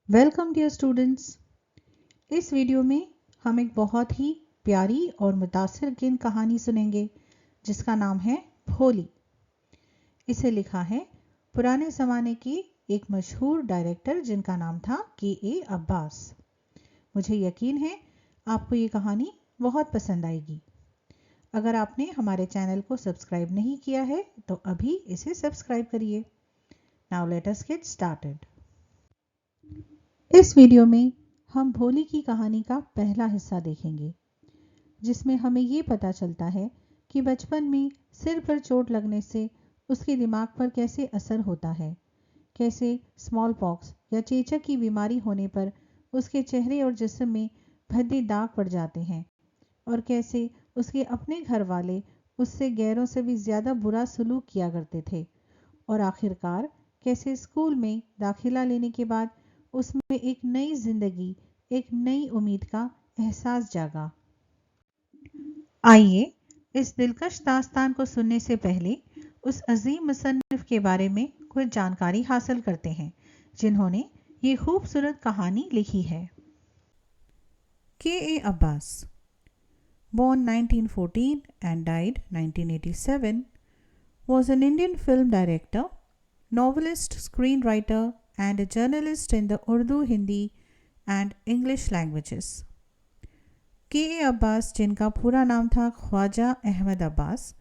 Welcome dear students. इस video में हम एक बहुत ही प्यारी और मुतासिरकिन कहानी सुनेंगे जिसका नाम है भोली। इसे लिखा है पुराने ज़माने की एक मशहूर डायरेक्टर जिनका नाम था के अब्बास। मुझे यकीन है आपको ये कहानी बहुत पसंद आएगी। अगर आपने हमारे चैनल को सब्सक्राइब नहीं किया है तो अभी इसे सब्सक्राइब करिए। Now let us get started. इस वीडियो में हम भोली की कहानी का पहला हिस्सा देखेंगे जिसमें हमें ये पता चलता है कि बचपन में सिर पर चोट लगने से उसके दिमाग पर कैसे असर होता है, कैसे स्मॉल पॉक्स या चेचक की बीमारी होने पर उसके चेहरे और जिस्म में भद्दे दाग पड़ जाते हैं और कैसे उसके अपने घर वाले उससे गैरों से भी ज़्यादा बुरा सलूक किया करते थे और आखिरकार कैसे स्कूल में दाखिला लेने के बाद उसमें एक नई जिंदगी, एक नई उम्मीद का एहसास जागा। आइए इस दिलकश दास्तान को सुनने से पहले उस अजीम मुसन्निफ के बारे में कुछ जानकारी हासिल करते हैं जिन्होंने ये खूबसूरत कहानी लिखी है। के Abbas, born 1914 and died 1987, was an Indian film director, novelist, screenwriter and a journalist in the Urdu, Hindi and English languages. के अब्बास, जिनका पूरा नाम था ख्वाजा अहमद अब्बास,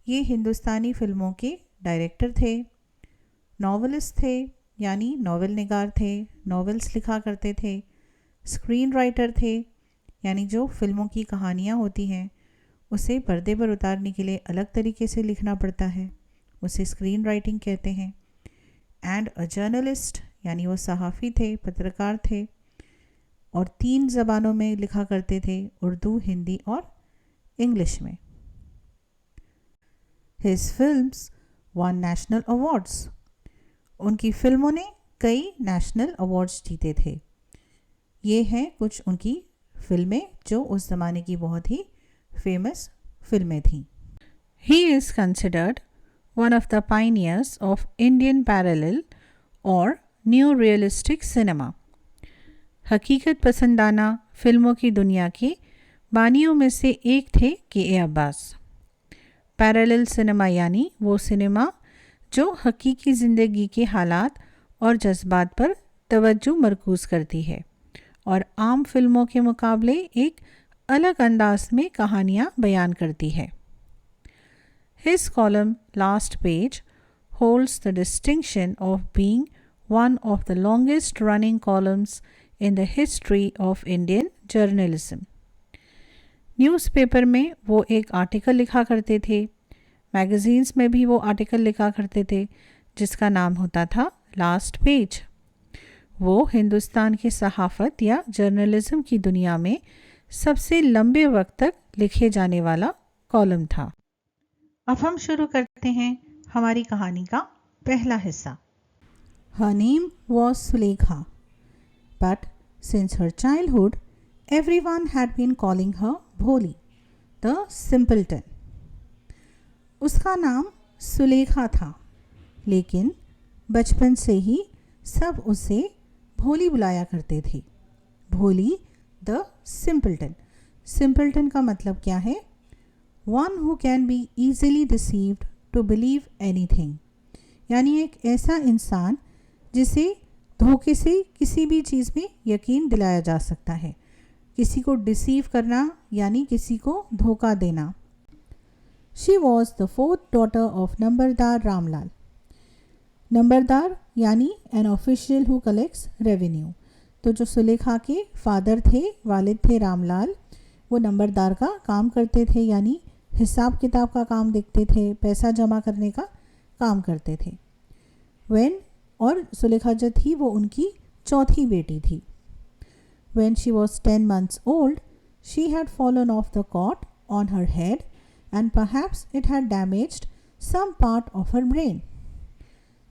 ये हिंदुस्तानी फिल्मों के डायरेक्टर थे, नॉवलिस्ट थे यानी नॉवल निगार थे, नॉवेल्स लिखा करते थे, स्क्रीन राइटर थे यानी जो फिल्मों की कहानियाँ होती हैं उसे पर्दे पर उतारने के लिए अलग तरीके से लिखना पड़ता है, उसे स्क्रीन राइटिंग कहते हैं, एंड अ जर्नलिस्ट यानी वो सहाफ़ी थे, पत्रकार थे और 3 ज़बानों में लिखा करते थे, उर्दू, हिंदी और इंग्लिश में। His films one national awards, उनकी फिल्मों ने कई नेशनल अवार्ड्स जीते थे। ये हैं कुछ उनकी फिल्में जो उस ज़माने की बहुत ही फेमस फिल्में थीं। He is considered one of the pioneers of Indian parallel और न्यू रियलिस्टिक सिनेमा। हकीकत पसंदाना फिल्मों की दुनिया के बानियों में से एक थे के अब्बास। पैरेलल सिनेमा यानी वो सिनेमा जो हकीकी ज़िंदगी के हालात और जज्बात पर तवज्जो मरकूज़ करती है और आम फिल्मों के मुकाबले एक अलग अंदाज में कहानियाँ बयान करती है। His column Last Page holds the distinction of being one of the longest running columns in the history of Indian journalism. Newspaper में वो एक आर्टिकल लिखा करते थे, मैगज़ीन्स में भी वो आर्टिकल लिखा करते थे जिसका नाम होता था लास्ट पेज। वो हिंदुस्तान की सहाफ़त या जर्नलिज़म की दुनिया में सबसे लंबे वक्त तक लिखे जाने वाला कॉलम था। अब हम शुरू करते हैं हमारी कहानी का पहला हिस्सा। Her name was Sulekha, but since her childhood, everyone had been calling her Bholi, the simpleton. उसका नाम सुलेखा था, लेकिन बचपन से ही सब उसे भोली बुलाया करते थे। भोली, द सिंपल्टन। सिंपल्टन का मतलब क्या है? One who can be easily deceived to believe anything, यानी एक ऐसा इंसान जिसे धोखे से किसी भी चीज़ में यकीन दिलाया जा सकता है। किसी को डिसीव करना यानी किसी को धोखा देना। She was the 4th daughter of numberdar Ramlal. Numberdar यानी an official who collects revenue. तो जो सुलेखा के फादर थे, वालिद थे रामलाल, वो नंबरदार का काम करते थे यानी हिसाब किताब का काम देखते थे, पैसा जमा करने का काम करते थे। और सुलेखा जो थी वो उनकी चौथी बेटी थी। When she was 10 months old, she had fallen off the cot on her head and perhaps it had damaged some part of her brain.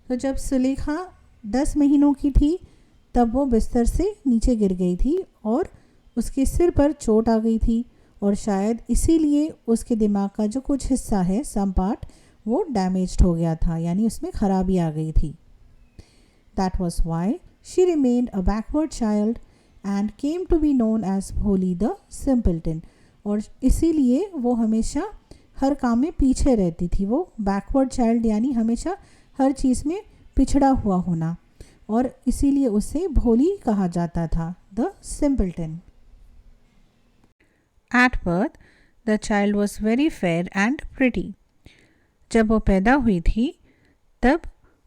तो जब सुलेखा 10 महीनों की थी तब वो बिस्तर से नीचे गिर गई थी और उसके सिर पर चोट आ गई थी और शायद इसीलिए उसके दिमाग का जो कुछ हिस्सा है, सम पार्ट, वो डैमेज्ड हो गया था यानी उसमें खराबी आ गई थी। That was why She remained a backward child and came to be known as भोली the simpleton. और इसीलिए वो हमेशा हर काम में पीछे रहती थी. वो बैकवर्ड चाइल्ड यानी हमेशा हर चीज़ में पिछड़ा हुआ होना, और इसीलिए उसे भोली कहा जाता था, the सिंपल्टन. At birth, the child was very fair and pretty. जब वो पैदा हुई थी तब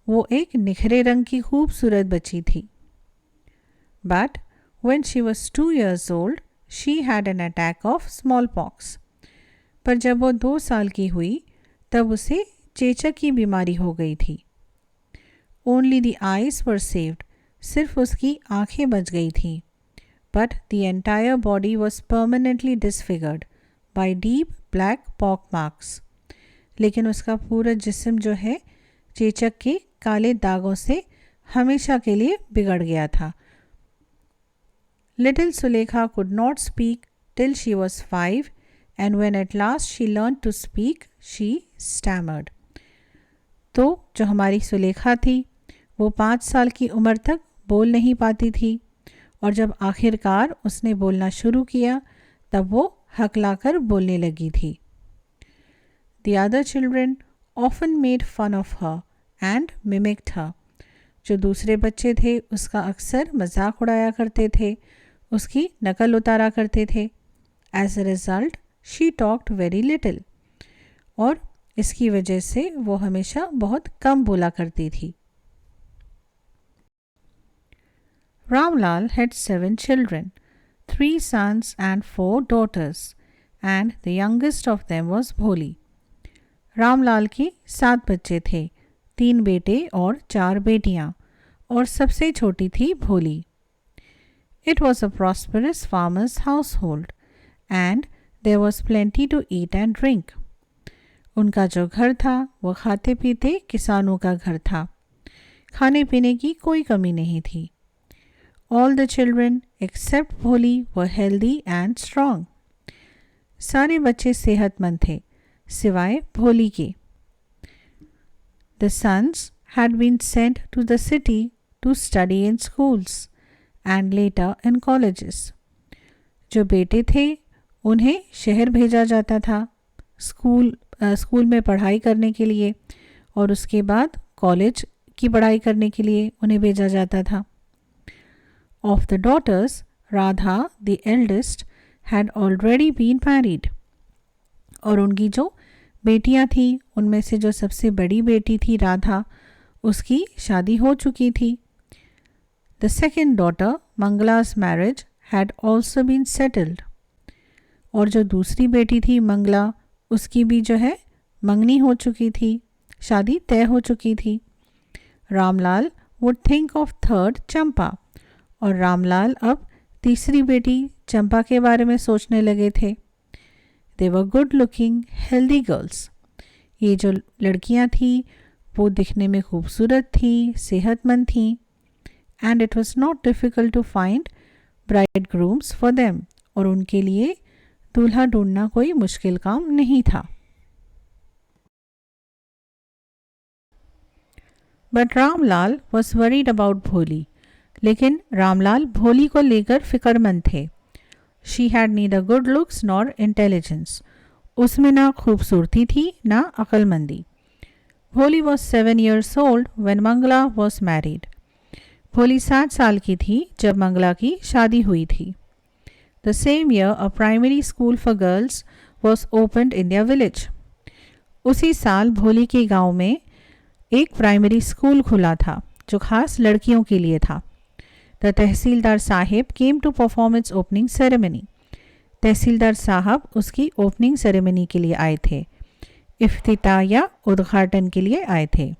वो एक निखरे रंग की खूबसूरत बच्ची थी. But when she was 2 years old, she had an attack of smallpox. पर जब वो 2 साल की हुई तब उसे चेचक की बीमारी हो गई थी. Only the eyes were saved. सिर्फ उसकी आंखें बच गई थी. But the entire body was permanently disfigured by deep black pock marks. लेकिन उसका पूरा जिस्म जो है चेचक के काले दागों से हमेशा के लिए बिगड़ गया था. Little Sulekha could not speak till she was 5, and when at last she learned to speak, she stammered. तो जो हमारी सुलेखा थी वो 5 साल की उम्र तक बोल नहीं पाती थी, और जब आखिरकार उसने बोलना शुरू किया तब वो हकलाकर बोलने लगी थी. The other children often made fun of her and mimicked her. जो दूसरे बच्चे थे उसका अक्सर मजाक उड़ाया करते थे, उसकी नकल उतारा करते थे. As a result, she talked very little. और इसकी वजह से वो हमेशा बहुत कम बोला करती थी. Ramlal had 7 children, 3 sons and 4 daughters, and the youngest of them was Bholi. Ramlal के 7 बच्चे थे, 3 बेटे और 4 बेटियां, और सबसे छोटी थी भोली. It was a prosperous farmer's household, and there was plenty to eat and drink. उनका जो घर था वो खाते पीते किसानों का घर था. खाने पीने की कोई कमी नहीं थी. All the children except Bholi were healthy and strong. सारे बच्चे सेहतमंद थे सिवाय भोली के. The sons had been sent to the city to study in schools and later in colleges. जो बेटे थे उन्हें शहर भेजा जाता था स्कूल में पढ़ाई करने के लिए, और उसके बाद कॉलेज की पढ़ाई करने के लिए उन्हें भेजा जाता था. Of the daughters, Radha, the eldest, had already been married. और उनकी जो बेटियां थी उनमें से जो सबसे बड़ी बेटी थी राधा, उसकी शादी हो चुकी थी. The second daughter, Mangala's marriage, had also been settled. और जो दूसरी बेटी थी मंगला, उसकी भी जो है मंगनी हो चुकी थी, शादी तय हो चुकी थी. Ramlal would think of third चंपा, और रामलाल अब तीसरी बेटी चंपा के बारे में सोचने लगे थे. They were good looking, healthy girls. ये जो लड़कियां थी वो दिखने में खूबसूरत थी, सेहतमंद थी. And it was not difficult to find bridegrooms for them. और उनके लिए दूल्हा ढूंढना कोई मुश्किल काम नहीं था. But Ramlal was worried about भोली. लेकिन रामलाल भोली को लेकर फिक्रमंद थे. She had neither good looks nor intelligence. उसमें ना खूबसूरती थी ना अक्लमंदी. भोली was 7 years old when Mangala was married. भोली 7 साल की थी जब मंगला की शादी हुई थी. The same year a primary school for girls was opened in their village. उसी साल भोली के गांव में एक प्राइमरी स्कूल खुला था जो खास लड़कियों के लिए था. The tehsildar Sahib came to perform its opening ceremony. तहसीलदार साहब उसकी ओपनिंग सेरेमनी के लिए आए थे, इफ्तिताह या उद्घाटन के लिए आए थे.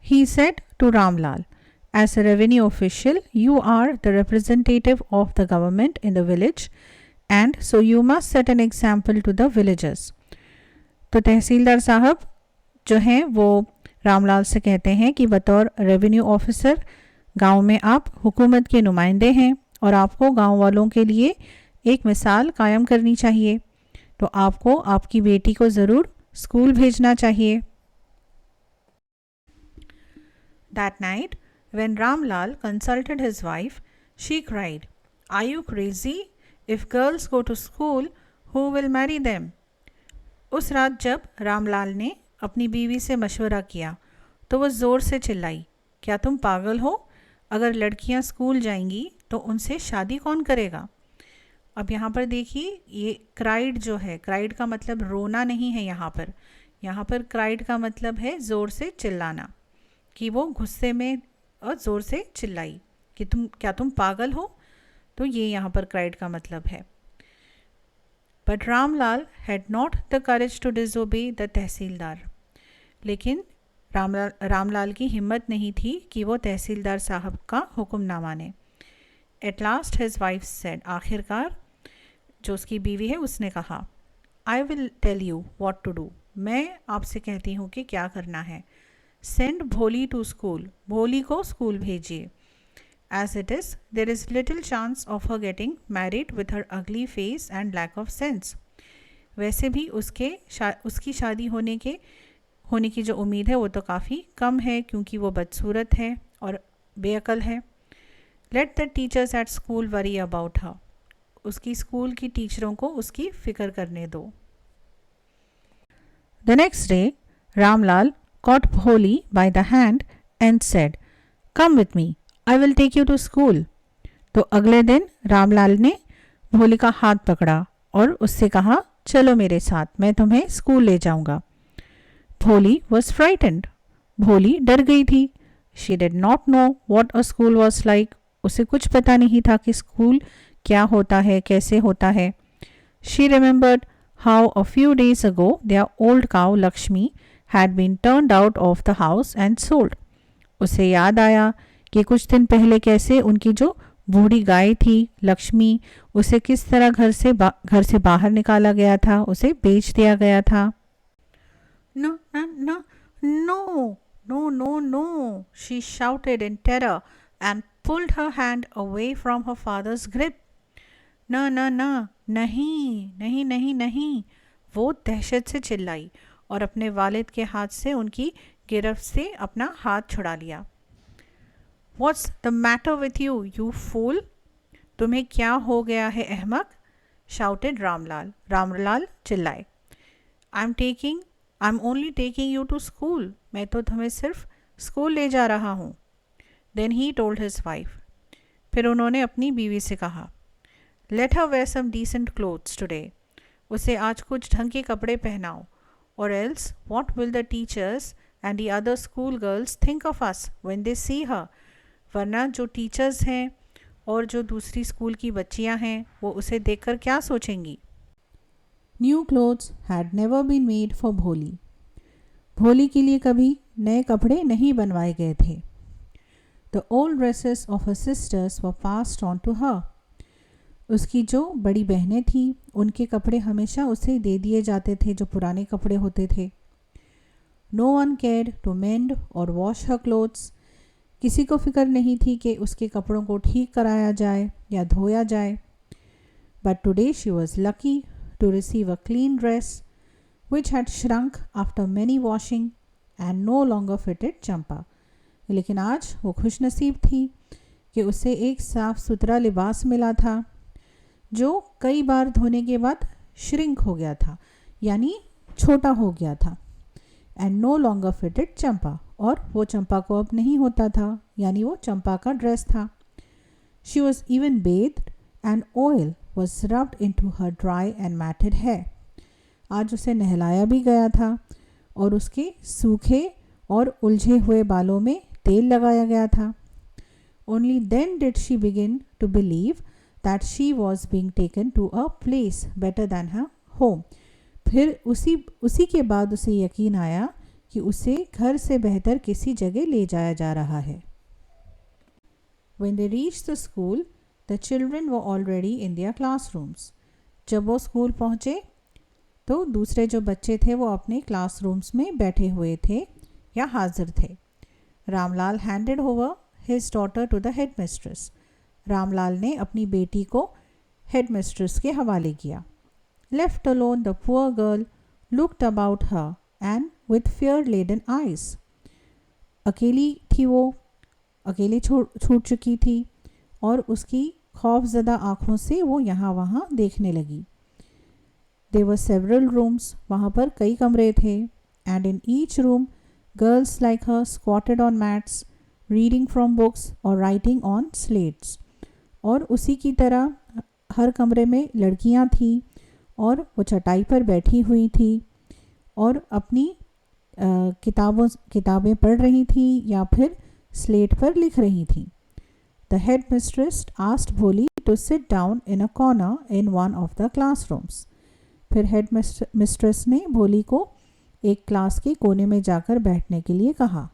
He said to Ramlal, as a revenue official, you are the representative of the government in the village, and so you must set an example to the villagers. तो तहसीलदार साहब जो हैं वो रामलाल से कहते हैं कि बतौर रेवेन्यू ऑफिसर गांव में आप हुकूमत के नुमाइंदे हैं और आपको गांव वालों के लिए एक मिसाल कायम करनी चाहिए. तो आपको आपकी बेटी को ज़रूर स्कूल भेजना चाहिए. That night, When Ramlal consulted his wife, she cried, "Are you crazy? If girls go to school, who will marry them?" उस रात जब रामलाल ने अपनी बीवी से मशवरा किया तो वह ज़ोर से चिल्लाई, क्या तुम पागल हो? अगर लड़कियां स्कूल जाएंगी तो उनसे शादी कौन करेगा? अब यहाँ पर देखिए, ये क्राइड जो है, क्राइड का मतलब रोना नहीं है यहाँ पर क्राइड का मतलब है ज़ोर से चिल्लाना, कि वो गुस्से में और ज़ोर से चिल्लाई कि तुम पागल हो? तो ये यहाँ पर क्राइड का मतलब है. But Ramlal had not the courage to disobey the tehsildar. लेकिन रामलाल की हिम्मत नहीं थी कि वो तहसीलदार साहब का हुक्म ना माने. At last his wife said, आखिरकार जो उसकी बीवी है उसने कहा, I will tell you what to do. मैं आपसे कहती हूँ कि क्या करना है. सेंड भोली टू स्कूल. भोली को स्कूल भेजिए. As it is there is little chance of her getting married with her ugly face and lack of sense. वैसे भी उसकी शादी होने की जो उम्मीद है वो तो काफ़ी कम है, क्योंकि वो बदसूरत है और बेअकल है. Let the teachers at school worry about her. उसकी स्कूल की टीचरों को उसकी फ़िक्र करने दो. The next day Ramlal caught Bholi by the hand and said, "Come with me, I will take you to school." तो अगले दिन रामलाल ने भोली का हाथ पकड़ा और उससे कहा, चलो मेरे साथ, मैं तुम्हें स्कूल ले जाऊंगा. भोली was frightened. भोली डर गई थी. She did not know what a school was like. उसे कुछ पता नहीं था कि स्कूल क्या होता है, कैसे होता है. She remembered how a few days ago their old cow Lakshmi had been turned out of the house and sold. उसे याद आया कि कुछ दिन पहले कैसे उनकी जो बूढ़ी गाय थी लक्ष्मी, उसे किस तरह घर से बाहर निकाला गया था, उसे बेच दिया गया था. No, no, no, no, no, no, no, she shouted in terror and pulled her hand away from her father's grip. ना ना ना, नहीं नहीं नहीं नहीं, वो दहशत से चिल्लाई और अपने वालिद के हाथ से उनकी गिरफ्त से अपना हाथ छुड़ा लिया. What's the matter with you, you fool? तुम्हें क्या हो गया है अहमक? shouted रामलाल. रामलाल चिल्लाए. I'm only taking you to school. मैं तो तुम्हें सिर्फ स्कूल ले जा रहा हूँ. Then he told his wife. फिर उन्होंने अपनी बीवी से कहा, Let her wear some decent clothes today. उसे आज कुछ ढंग के कपड़े पहनाओ. Or else, what will the teachers and the other school girls think of us when they see her? वरना जो टीचर्स हैं और जो दूसरी स्कूल की बच्चियां हैं वो उसे देखकर क्या सोचेंगी. New clothes had never been made for भोली. भोली के लिए कभी नए कपड़े नहीं बनवाए गए थे. The old dresses of her sisters were passed on to her. उसकी जो बड़ी बहनें थीं उनके कपड़े हमेशा उसे दे दिए जाते थे, जो पुराने कपड़े होते थे. No one cared to mend or wash her clothes. किसी को फिक्र नहीं थी कि उसके कपड़ों को ठीक कराया जाए या धोया जाए. But today she was lucky to receive a clean dress which had shrunk after many washing and no longer fitted चंपा. लेकिन आज वो खुश नसीब थी कि उसे एक साफ सुथरा लिबास मिला था जो कई बार धोने के बाद श्रिंक हो गया था, यानी छोटा हो गया था. एंड नो लॉन्गर फिटेड चंपा, और वो चंपा को अब नहीं होता था, यानी वो चंपा का ड्रेस था. She was even based and oil was rubbed into her dry and matted hair. आज उसे नहलाया भी गया था और उसके सूखे और उलझे हुए बालों में तेल लगाया गया था. Only then did she begin to believe that she was being taken to a place better than her home. फिर उसी के बाद उसे यकीन आया कि उसे घर से बेहतर किसी जगह ले जाया जा रहा है. When they reached the school, the children were already in their classrooms. जब वो स्कूल पहुँचे तो दूसरे जो बच्चे थे वो अपने क्लासरूम्स में बैठे हुए थे या हाजिर थे. Ramlal handed over his daughter to the headmistress. Ramlal ने अपनी बेटी को हेडमिस्ट्रेस के हवाले किया. Left alone the poor girl looked about her and with fear laden eyes. अकेली थी वो अकेले छूट चुकी थी और उसकी खौफजदा आँखों से वो यहाँ वहाँ देखने लगी। There were several rooms, वहाँ पर कई कमरे थे, and in each room girls like her squatted on mats, reading from books or writing on slates. और उसी की तरह हर कमरे में लड़कियाँ थीं और वो चटाई पर बैठी हुई थी और अपनी किताबें पढ़ रही थी या फिर स्लेट पर लिख रही थी। The headmistress asked Bholi to sit down in a corner in one of the classrooms. फिर हेड मिस्ट्रेस ने भोली को एक क्लास के कोने में जाकर बैठने के लिए कहा।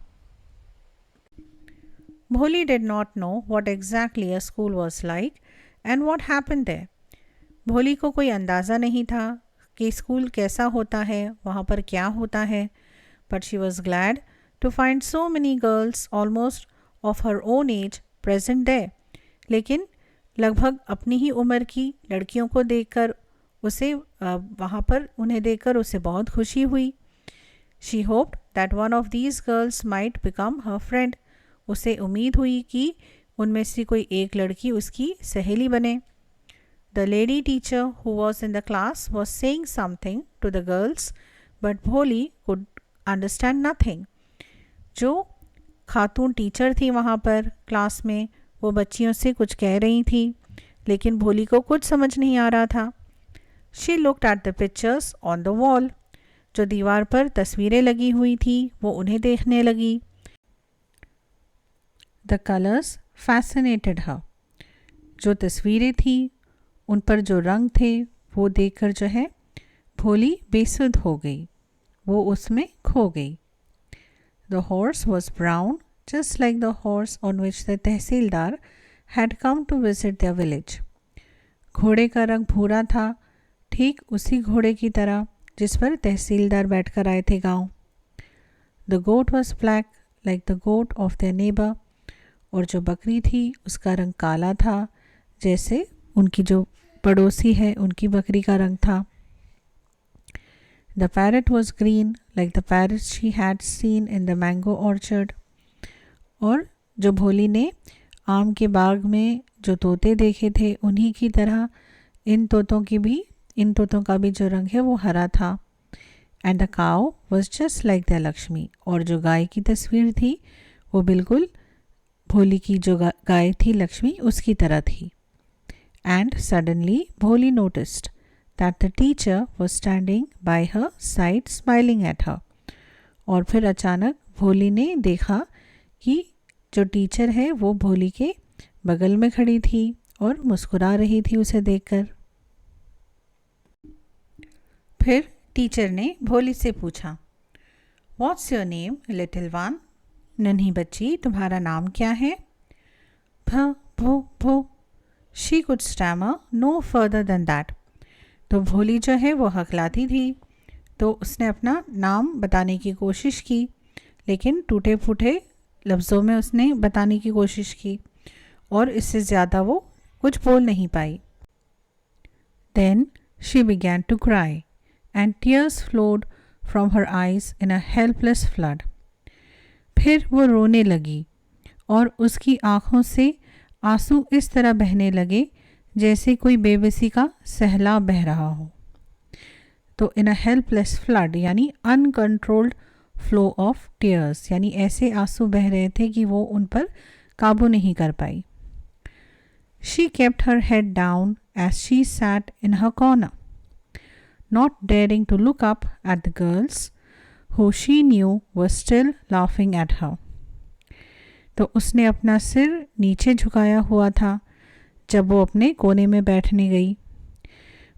भोली did not know what exactly a school was like and what happened there. भोली को कोई अंदाज़ा नहीं था कि स्कूल कैसा होता है, वहाँ पर क्या होता है, but she was glad to find so many girls almost of her own age present there. लेकिन लगभग अपनी ही उम्र की लड़कियों को देखकर उसे वहाँ पर उन्हें देखकर उसे बहुत खुशी हुई। She hoped that one of these girls might become her friend. उसे उम्मीद हुई कि उनमें से कोई एक लड़की उसकी सहेली बने। The lady teacher who was in the class was saying something to the girls, but Bholi could understand nothing. जो खातून टीचर थी वहाँ पर क्लास में, वो बच्चियों से कुछ कह रही थी, लेकिन भोली को कुछ समझ नहीं आ रहा था। She looked at the pictures on the wall. जो दीवार पर तस्वीरें लगी हुई थी वो उन्हें देखने लगी। The colors fascinated her. जो तस्वीरें थी उन पर जो रंग थे वो देखकर जो है भोली बेसुध हो गई, वो उसमें खो गई। The horse was brown, just like the horse on which the tehsildar had come to visit their village. घोड़े का रंग भूरा था, ठीक उसी घोड़े की तरह जिस पर तहसीलदार बैठकर आए थे गांव। The goat was black, like the goat of their neighbor. और जो बकरी थी उसका रंग काला था, जैसे उनकी जो पड़ोसी है उनकी बकरी का रंग था। The parrot was green, like the parrot she had seen in the mango orchard. और जो भोली ने आम के बाग में जो तोते देखे थे उन्हीं की तरह इन तोतों का भी जो रंग है वो हरा था। And the cow was just like the Lakshmi. और जो गाय की तस्वीर थी वो बिल्कुल भोली की जो गाय थी लक्ष्मी उसकी तरह थी। एंड सडनली भोली noticed that the teacher was standing bye her side smiling at her. और फिर अचानक भोली ने देखा कि जो टीचर है वो भोली के बगल में खड़ी थी और मुस्कुरा रही थी उसे देखकर। फिर टीचर ने भोली से पूछा, what's your name little one? नन्ही बच्ची तुम्हारा नाम क्या है? भ भो भो। She could stammer no further than that. तो भोली जो है वो हकलाती थी, तो उसने अपना नाम बताने की कोशिश की, लेकिन टूटे फूटे लफ्ज़ों में उसने बताने की कोशिश की और इससे ज़्यादा वो कुछ बोल नहीं पाई। Then she began to cry and tears flowed from her eyes in a helpless flood. फिर वो रोने लगी और उसकी आँखों से आंसू इस तरह बहने लगे जैसे कोई बेबसी का सैलाब बह रहा हो। तो इन अ हेल्पलेस फ्लड यानी अनकंट्रोल्ड फ्लो ऑफ टीयर्स, यानी ऐसे आंसू बह रहे थे कि वो उन पर काबू नहीं कर पाई। She kept her head down as she sat in her corner, not daring to look up at the girls who she knew were still laughing at her. तो उसने अपना सिर नीचे झुकाया हुआ था जब वो अपने कोने में बैठने गई।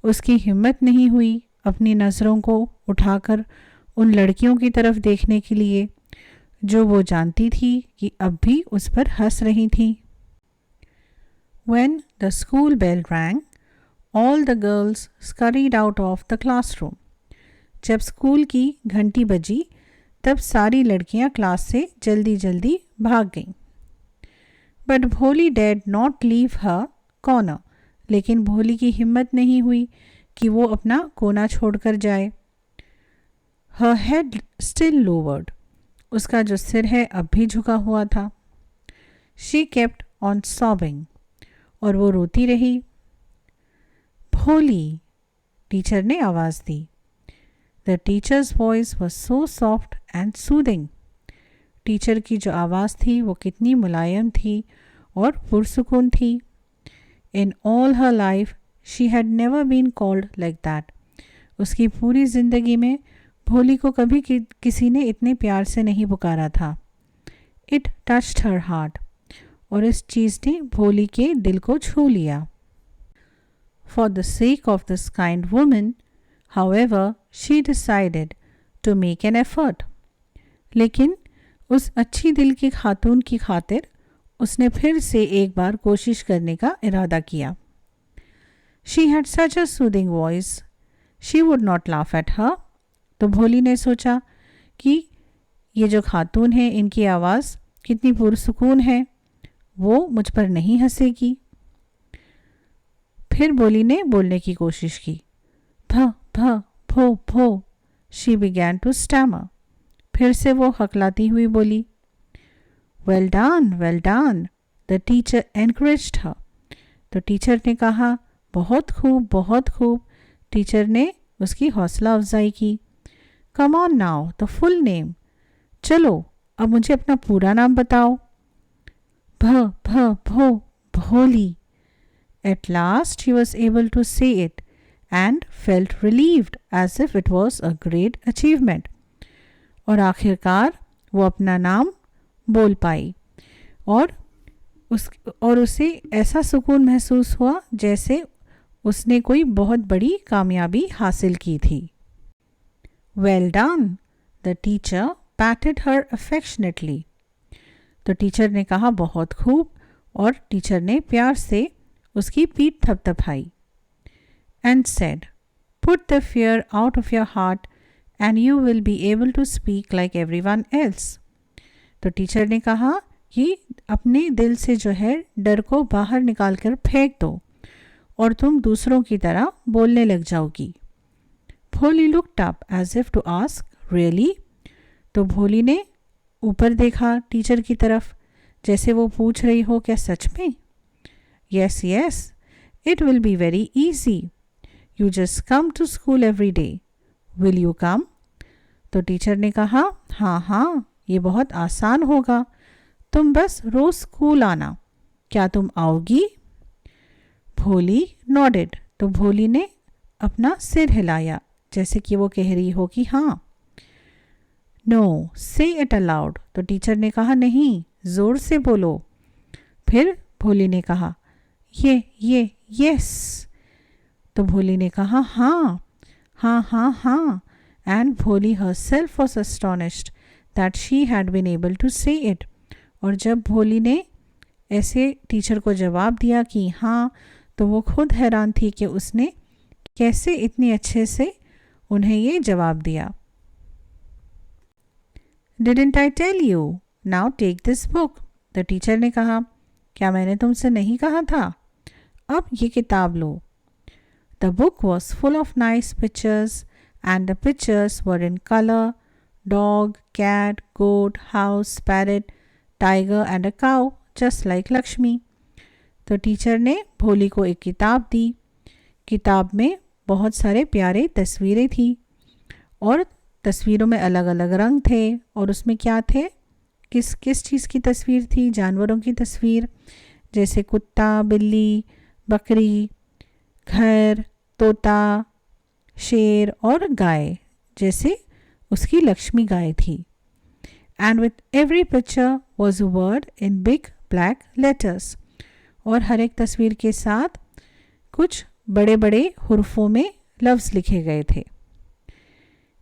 उसकी हिम्मत नहीं हुई अपनी नज़रों को उठाकर उन लड़कियों की तरफ देखने के लिए जो वो जानती थी कि अब भी उस पर हंस रही थी। When the school bell rang, all the girls scurried out of the classroom. जब स्कूल की घंटी बजी तब सारी लड़कियां क्लास से जल्दी जल्दी भाग गईं। बट भोली did not leave her corner, लेकिन भोली की हिम्मत नहीं हुई कि वो अपना कोना छोड़कर जाए। हर हेड स्टिल लोवर्ड, उसका जो सिर है अब भी झुका हुआ था। शी केप्ट ऑन सॉबिंग, और वो रोती रही। भोली, टीचर ने आवाज़ दी। The teacher's voice was so soft and soothing. Teacher की जो आवाज़ थी वो कितनी मुलायम थी और पुरसुकून थी। In all her life she had never been called like that. उसकी पूरी ज़िंदगी में भोली को कभी किसी ने इतने प्यार से नहीं पुकारा था। इट टच्ड हर हार्ट, और इस चीज़ ने भोली के दिल को छू लिया। For the sake of this kind woman, however, she decided to make an effort. लेकिन उस अच्छी दिल की खातून की खातिर उसने फिर से एक बार कोशिश करने का इरादा किया। She had such a soothing voice, she would not laugh at her. तो भोली ने सोचा कि ये जो खातून है इनकी आवाज़ कितनी पुरसुकून है, वो मुझ पर नहीं हंसेगी। फिर भोली ने बोलने की कोशिश की। भ भ भो भो, शी बिगैन टू स्टैमर। फिर से वो हकलाती हुई बोली। Well done, the teacher encouraged her. तो टीचर ने कहा, बहुत खूब, बहुत खूब। टीचर ने उसकी हौसला अफजाई की। Come on now, the full name. चलो अब मुझे अपना पूरा नाम बताओ। भ भ भो, भोली। At last she was able to say it and felt relieved as if it was a great achievement. और आखिरकार वो अपना नाम बोल पाई, और उसे ऐसा सुकून महसूस हुआ जैसे उसने कोई बहुत बड़ी कामयाबी हासिल की थी। Well done, the teacher patted her affectionately. तो टीचर ने कहा, बहुत खूब, और टीचर ने प्यार से उसकी पीठ थपथपाई। And said, put the fear out of your heart and you will be able to speak like everyone else. तो टीचर ने कहा कि अपने दिल से जो है डर को बाहर निकाल कर फेंक दो और तुम दूसरों की तरह बोलने लग जाओगी। भोली looked up as if to ask, really? तो भोली ने ऊपर देखा टीचर की तरफ, जैसे वो पूछ रही हो, क्या सच में? Yes, yes, it will be very easy. You just come to school every day. Will you come? तो टीचर ने कहा, हाँ हाँ, ये बहुत आसान होगा, तुम बस रोज स्कूल आना। क्या तुम आओगी? भोली नॉडेड। तो भोली ने अपना सिर हिलाया, जैसे कि वो कह रही हो कि हाँ। नो, से इट अलाउड। तो टीचर ने कहा, नहीं, जोर से बोलो। फिर भोली ने कहा, ये यस। तो भोली ने कहा, हाँ हाँ हाँ हाँ, एंड भोली herself was astonished that she had been able to say it. और जब भोली ने ऐसे टीचर को जवाब दिया कि हाँ, तो वो खुद हैरान थी कि उसने कैसे इतनी अच्छे से उन्हें ये जवाब दिया। Didn't I tell you? Now take this book. तो टीचर ने कहा, क्या मैंने तुमसे नहीं कहा था? अब ये किताब लो। The book was full of nice pictures and the pictures were in color: dog, cat, goat, house, parrot, tiger and a cow, just like Lakshmi. तो टीचर ने भोली को एक किताब दी। किताब में बहुत सारे प्यारे तस्वीरें थी और तस्वीरों में अलग अलग रंग थे। और उसमें क्या थे, किस किस चीज़ की तस्वीर थी? जानवरों की तस्वीर, जैसे कुत्ता, बिल्ली, बकरी, घर, तोता, शेर और गाय, जैसे उसकी लक्ष्मी गाय थी। And with every picture was a word in big black letters. और हर एक तस्वीर के साथ कुछ बड़े बड़े हुर्फों में लफ्ज़ लिखे गए थे।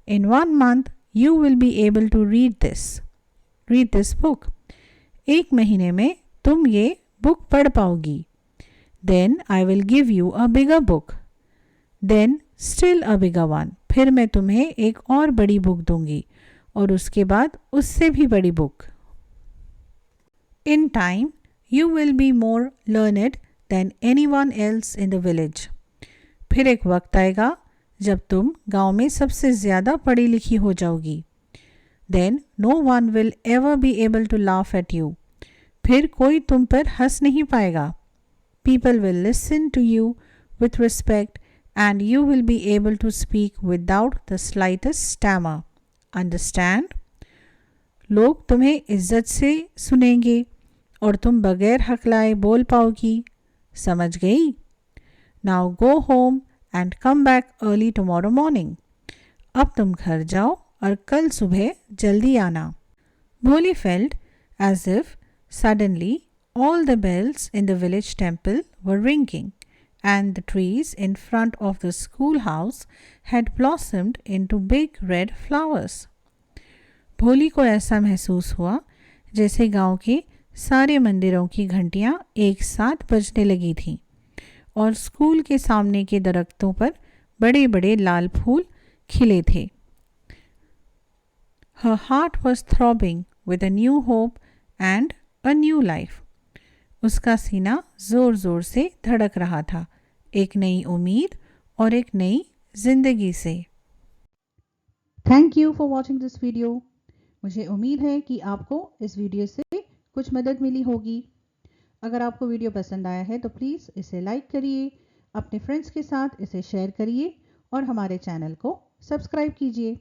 इन 1 month you will be able to read this book. 1 महीने में तुम ये बुक पढ़ पाओगी। Then I will give you a bigger book. Then still a bigger one. फिर मैं तुम्हें एक और बड़ी बुक दूंगी और उसके बाद उससे भी बड़ी book. In time you will be more learned than anyone else in the village. फिर एक वक्त आएगा जब तुम गांव में सबसे ज़्यादा पढ़ी लिखी हो जाओगी। Then no one will ever be able to laugh at you. फिर कोई तुम पर हंस नहीं पाएगा. People will listen to you with respect and you will be able to speak without the slightest stammer. Understand? लोग तुम्हें इज्जत से सुनेंगे और तुम बगैर हकलाए बोल पाओगी. समझ गई? Now go home and come back early tomorrow morning. अब तुम घर जाओ और कल सुबह जल्दी आना. Bholi felt as if suddenly all the bells in the village temple were ringing and the trees in front of the schoolhouse had blossomed into big red flowers. भोली को ऐसा महसूस हुआ जैसे गांव के सारे मंदिरों की घंटियां एक साथ बजने लगी थीं और स्कूल के सामने के दरख्तों पर बड़े बड़े लाल फूल खिले थे. Her heart was throbbing with a new hope and a new life. उसका सीना ज़ोर ज़ोर से धड़क रहा था, एक नई उम्मीद और एक नई जिंदगी से. Thank you for watching this video. मुझे उम्मीद है कि आपको इस वीडियो से कुछ मदद मिली होगी. अगर आपको वीडियो पसंद आया है तो प्लीज़ इसे लाइक करिए, अपने फ्रेंड्स के साथ इसे शेयर करिए और हमारे चैनल को सब्सक्राइब कीजिए.